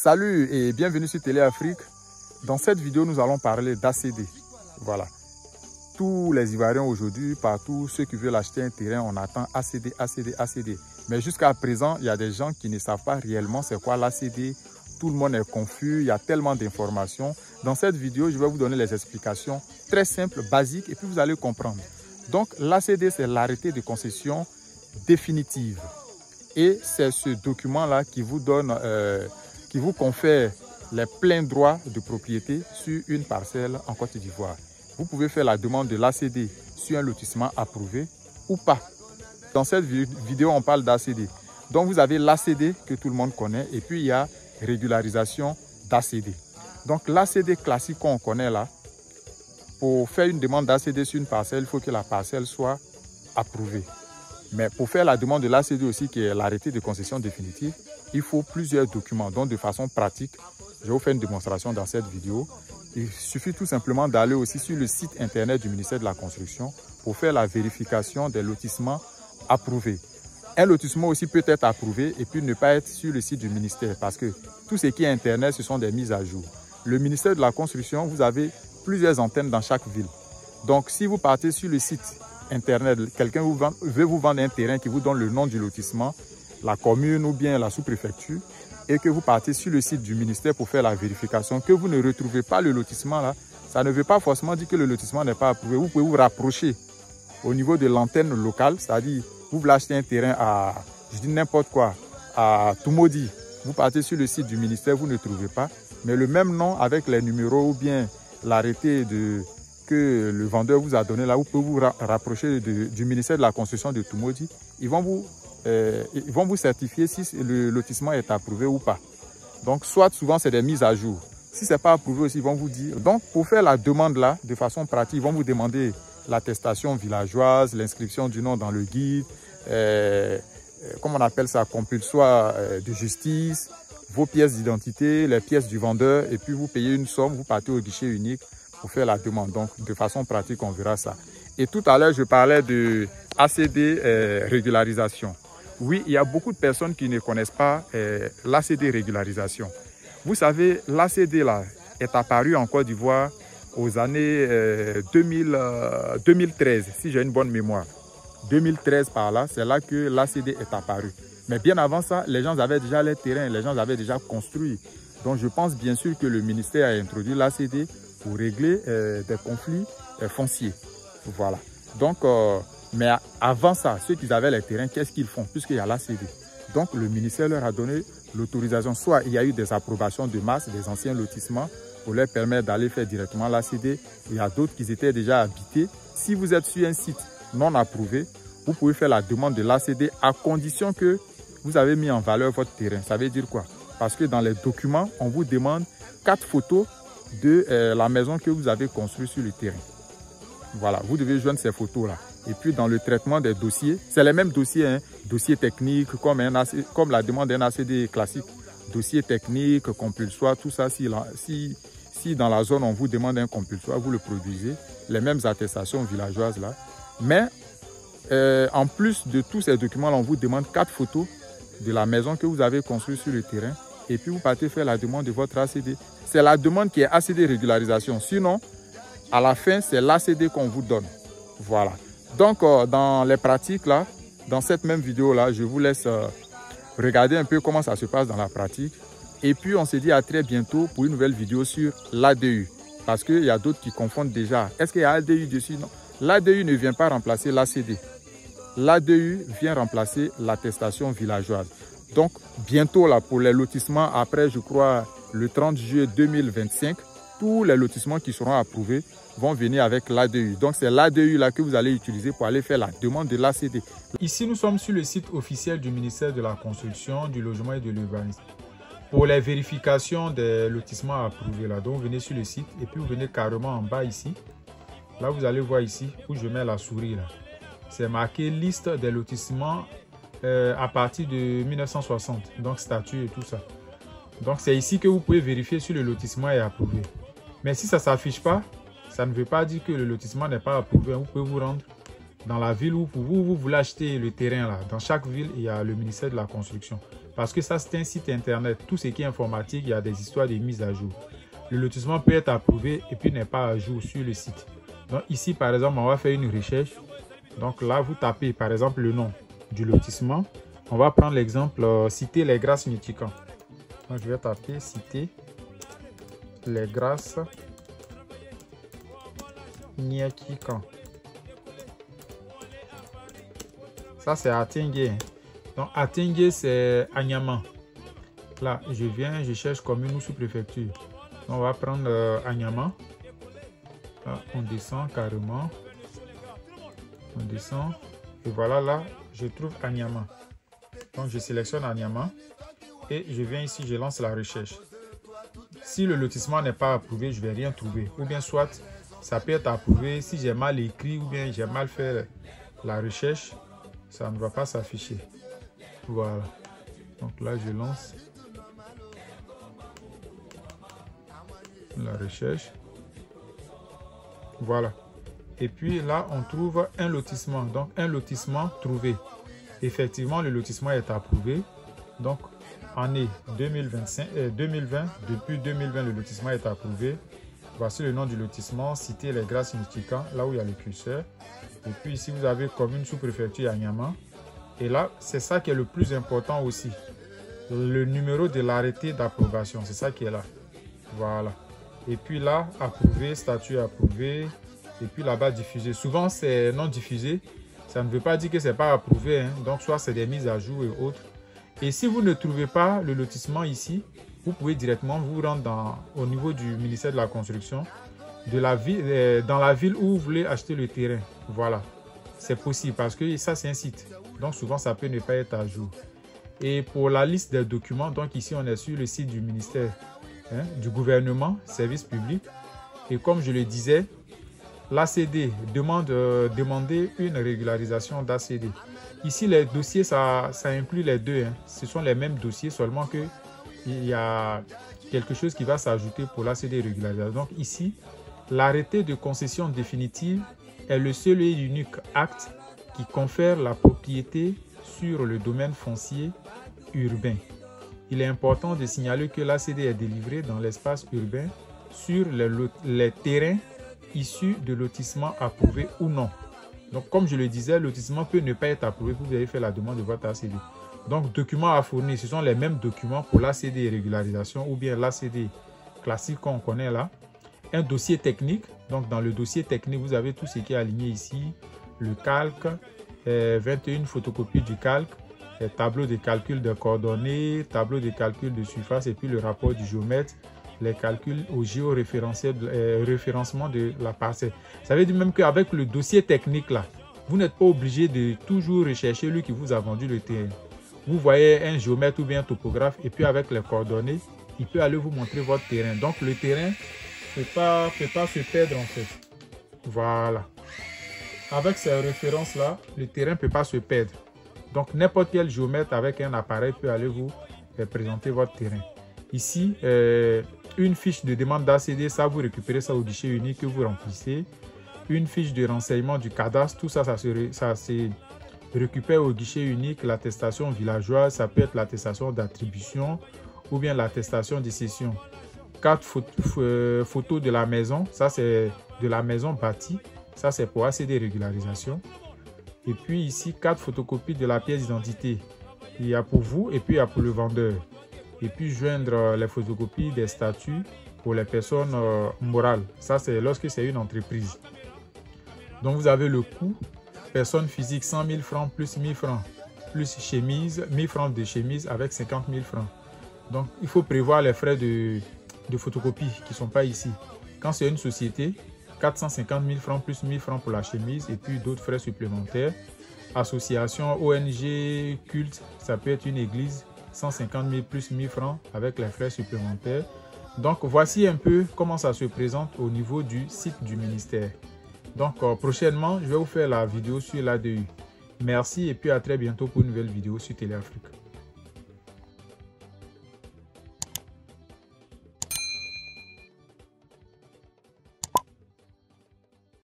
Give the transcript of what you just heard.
Salut et bienvenue sur Télé Afrique. Dans cette vidéo, nous allons parler d'ACD. Voilà. Tous les Ivoiriens aujourd'hui, partout, ceux qui veulent acheter un terrain, on attend ACD, ACD, ACD. Mais jusqu'à présent, il y a des gens qui ne savent pas réellement c'est quoi l'ACD. Tout le monde est confus, il y a tellement d'informations. Dans cette vidéo, je vais vous donner les explications très simples, basiques, et puis vous allez comprendre. Donc, l'ACD, c'est l'arrêté de concession définitive. Et c'est ce document-là qui vous donne, qui vous confère les pleins droits de propriété sur une parcelle en Côte d'Ivoire. Vous pouvez faire la demande de l'ACD sur un lotissement approuvé ou pas. Dans cette vidéo, on parle d'ACD. Donc, vous avez l'ACD que tout le monde connaît et puis il y a régularisation d'ACD. Donc, l'ACD classique qu'on connaît là, pour faire une demande d'ACD sur une parcelle, il faut que la parcelle soit approuvée. Mais pour faire la demande de l'ACD aussi, qui est l'arrêté de concession définitive, il faut plusieurs documents. Donc, de façon pratique, je vais vous faire une démonstration dans cette vidéo. Il suffit tout simplement d'aller aussi sur le site internet du ministère de la Construction pour faire la vérification des lotissements approuvés. Un lotissement aussi peut être approuvé et puis ne pas être sur le site du ministère parce que tout ce qui est internet, ce sont des mises à jour. Le ministère de la Construction, vous avez plusieurs antennes dans chaque ville. Donc, si vous partez sur le site internet, quelqu'un veut vous vendre un terrain qui vous donne le nom du lotissement, la commune ou bien la sous-préfecture, et que vous partez sur le site du ministère pour faire la vérification, que vous ne retrouvez pas le lotissement là, ça ne veut pas forcément dire que le lotissement n'est pas approuvé. Vous pouvez vous rapprocher au niveau de l'antenne locale, c'est-à-dire vous voulez acheter un terrain à, je dis n'importe quoi, à Tumodi. Vous partez sur le site du ministère, vous ne trouvez pas, mais le même nom avec les numéros ou bien l'arrêté que le vendeur vous a donné là, vous pouvez vous rapprocher du ministère de la Construction de Tumodi. Ils vont vous certifier si le lotissement est approuvé ou pas. Donc, soit souvent, c'est des mises à jour. Si ce n'est pas approuvé aussi, ils vont vous dire. Donc, pour faire la demande là, de façon pratique, ils vont vous demander l'attestation villageoise, l'inscription du nom dans le guide, comment on appelle ça, compulsoire de justice, vos pièces d'identité, les pièces du vendeur, et puis vous payez une somme, vous partez au guichet unique pour faire la demande. Donc, de façon pratique, on verra ça. Et tout à l'heure, je parlais de ACD régularisation. Oui, il y a beaucoup de personnes qui ne connaissent pas l'ACD régularisation. Vous savez, l'ACD là est apparu en Côte d'Ivoire aux années 2013, si j'ai une bonne mémoire. 2013 par là, c'est là que l'ACD est apparu. Mais bien avant ça, les gens avaient déjà les terrains, les gens avaient déjà construit. Donc je pense bien sûr que le ministère a introduit l'ACD pour régler des conflits fonciers. Voilà. Donc, mais avant ça, ceux qui avaient les terrains, qu'est-ce qu'ils font puisqu'il y a l'ACD? Donc le ministère leur a donné l'autorisation. Soit il y a eu des approbations de masse des anciens lotissements pour leur permettre d'aller faire directement l'ACD. Il y a d'autres qui étaient déjà habités. Si vous êtes sur un site non approuvé, vous pouvez faire la demande de l'ACD à condition que vous avez mis en valeur votre terrain. Ça veut dire quoi? Parce que dans les documents, on vous demande 4 photos de la maison que vous avez construite sur le terrain. Voilà, vous devez joindre ces photos-là. Et puis dans le traitement des dossiers, c'est les mêmes dossiers, hein, dossiers techniques comme la demande d'un ACD classique. Dossier technique, compulsoire, tout ça, si dans la zone on vous demande un compulsoire, vous le produisez, les mêmes attestations villageoises là. Mais en plus de tous ces documents-là, on vous demande 4 photos de la maison que vous avez construite sur le terrain. Et puis vous partez faire la demande de votre ACD. C'est la demande qui est ACD régularisation. Sinon, à la fin, c'est l'ACD qu'on vous donne. Voilà. Donc, dans les pratiques, là, dans cette même vidéo-là, je vous laisse regarder un peu comment ça se passe dans la pratique. Et puis, on se dit à très bientôt pour une nouvelle vidéo sur l'ADU. Parce qu'il y a d'autres qui confondent déjà. Est-ce qu'il y a ADU dessus? Non. L'ADU ne vient pas remplacer l'ACD. L'ADU vient remplacer l'attestation villageoise. Donc, bientôt, là, pour les lotissements, après, je crois, le 30 juillet 2025, tous les lotissements qui seront approuvés vont venir avec l'ADU. Donc, c'est l'ADU là que vous allez utiliser pour aller faire la demande de l'ACD. Ici, nous sommes sur le site officiel du ministère de la Construction, du Logement et de l'Urbanisme. Pour les vérifications des lotissements approuvés, là, donc, vous venez sur le site et puis vous venez carrément en bas ici. Là, vous allez voir ici où je mets la souris. C'est marqué liste des lotissements à partir de 1960. Donc, statut et tout ça. Donc, c'est ici que vous pouvez vérifier si le lotissement est approuvé. Mais si ça ne s'affiche pas, ça ne veut pas dire que le lotissement n'est pas approuvé. Vous pouvez vous rendre dans la ville où vous voulez acheter le terrain. Là. Dans chaque ville, il y a le ministère de la Construction. Parce que ça, c'est un site internet. Tout ce qui est informatique, il y a des histoires de mise à jour. Le lotissement peut être approuvé et puis n'est pas à jour sur le site. Donc ici, par exemple, on va faire une recherche. Donc là, vous tapez par exemple le nom du lotissement. On va prendre l'exemple Cité Les Grâces Nietikan. Donc je vais taper Cité Les Grâces Nietikan. Ça, c'est à Tingué. Donc, à Tingué, c'est à Niaman. Là, je viens, je cherche commune ou sous-préfecture. On va prendre à Niaman. Là, on descend carrément. On descend. Et voilà, là, je trouve à Niaman. Donc, je sélectionne à Niaman. Et je viens ici, je lance la recherche. Si le lotissement n'est pas approuvé, je ne vais rien trouver. Ou bien, soit, ça peut être approuvé. Si j'ai mal écrit ou bien j'ai mal fait la recherche, ça ne va pas s'afficher. Voilà. Donc là, je lance la recherche. Voilà. Et puis là, on trouve un lotissement. Donc, un lotissement trouvé. Effectivement, le lotissement est approuvé. Donc, année 2020, depuis 2020, le lotissement est approuvé. Voici le nom du lotissement, Cité Les Grâces Nietikan, là où il y a le curseur. Et puis ici, vous avez commune sous-préfecture à Niaman. Et là, c'est ça qui est le plus important aussi. Le numéro de l'arrêté d'approbation, c'est ça qui est là. Voilà. Et puis là, approuvé, statut approuvé. Et puis là-bas, diffusé. Souvent, c'est non diffusé. Ça ne veut pas dire que ce n'est pas approuvé. Hein. Donc, soit c'est des mises à jour et autres. Et si vous ne trouvez pas le lotissement ici, vous pouvez directement vous rendre au niveau du ministère de la Construction, dans la ville où vous voulez acheter le terrain. Voilà, c'est possible parce que ça, c'est un site. Donc, souvent, ça peut ne pas être à jour. Et pour la liste des documents, donc ici, on est sur le site du ministère du gouvernement, service public. Et comme je le disais, l'ACD demander une régularisation d'ACD. Ici, les dossiers, ça inclut les deux. Hein. Ce sont les mêmes dossiers, seulement qu'il y a quelque chose qui va s'ajouter pour l'ACD régularisation. Donc ici, l'arrêté de concession définitive est le seul et unique acte qui confère la propriété sur le domaine foncier urbain. Il est important de signaler que l'ACD est délivré dans l'espace urbain sur les terrains issus de lotissements approuvés ou non. Donc, comme je le disais, le lotissement peut ne pas être approuvé. Vous avez fait la demande de votre ACD. Donc, documents à fournir, ce sont les mêmes documents pour l'ACD régularisation ou bien l'ACD classique qu'on connaît là. Un dossier technique. Donc, dans le dossier technique, vous avez tout ce qui est aligné ici. Le calque, 21 photocopies du calque, tableau de calcul de coordonnées, tableau de calcul de surface et puis le rapport du géomètre, les calculs au géoréférencement de la parcelle. Ça veut dire même qu'avec le dossier technique là, vous n'êtes pas obligé de toujours rechercher lui qui vous a vendu le terrain. Vous voyez un géomètre ou bien un topographe et puis avec les coordonnées, il peut aller vous montrer votre terrain. Donc le terrain ne peut pas se perdre en fait. Voilà. Avec ces références là, le terrain ne peut pas se perdre. Donc n'importe quel géomètre avec un appareil peut aller vous présenter votre terrain. Ici, une fiche de demande d'ACD, ça vous récupérez ça au guichet unique que vous remplissez. Une fiche de renseignement du cadastre, tout ça, ça se récupère au guichet unique. L'attestation villageoise, ça peut être l'attestation d'attribution ou bien l'attestation de cession. 4 photos de la maison, ça c'est de la maison bâtie, ça c'est pour ACD régularisation. Et puis ici, 4 photocopies de la pièce d'identité. Il y a pour vous et puis il y a pour le vendeur. Et puis joindre les photocopies des statuts pour les personnes morales. Ça, c'est lorsque c'est une entreprise. Donc, vous avez le coût. Personne physique, 100 000 francs plus 1000 francs. Plus chemise, 1000 francs de chemise avec 50 000 francs. Donc, il faut prévoir les frais de photocopie qui ne sont pas ici. Quand c'est une société, 450 000 francs plus 1000 francs pour la chemise et puis d'autres frais supplémentaires. Association, ONG, culte, ça peut être une église. 150 000 plus 1000 francs avec les frais supplémentaires. Donc, voici un peu comment ça se présente au niveau du site du ministère. Donc, prochainement, je vais vous faire la vidéo sur l'ADU. Merci et puis à très bientôt pour une nouvelle vidéo sur Téléafrique.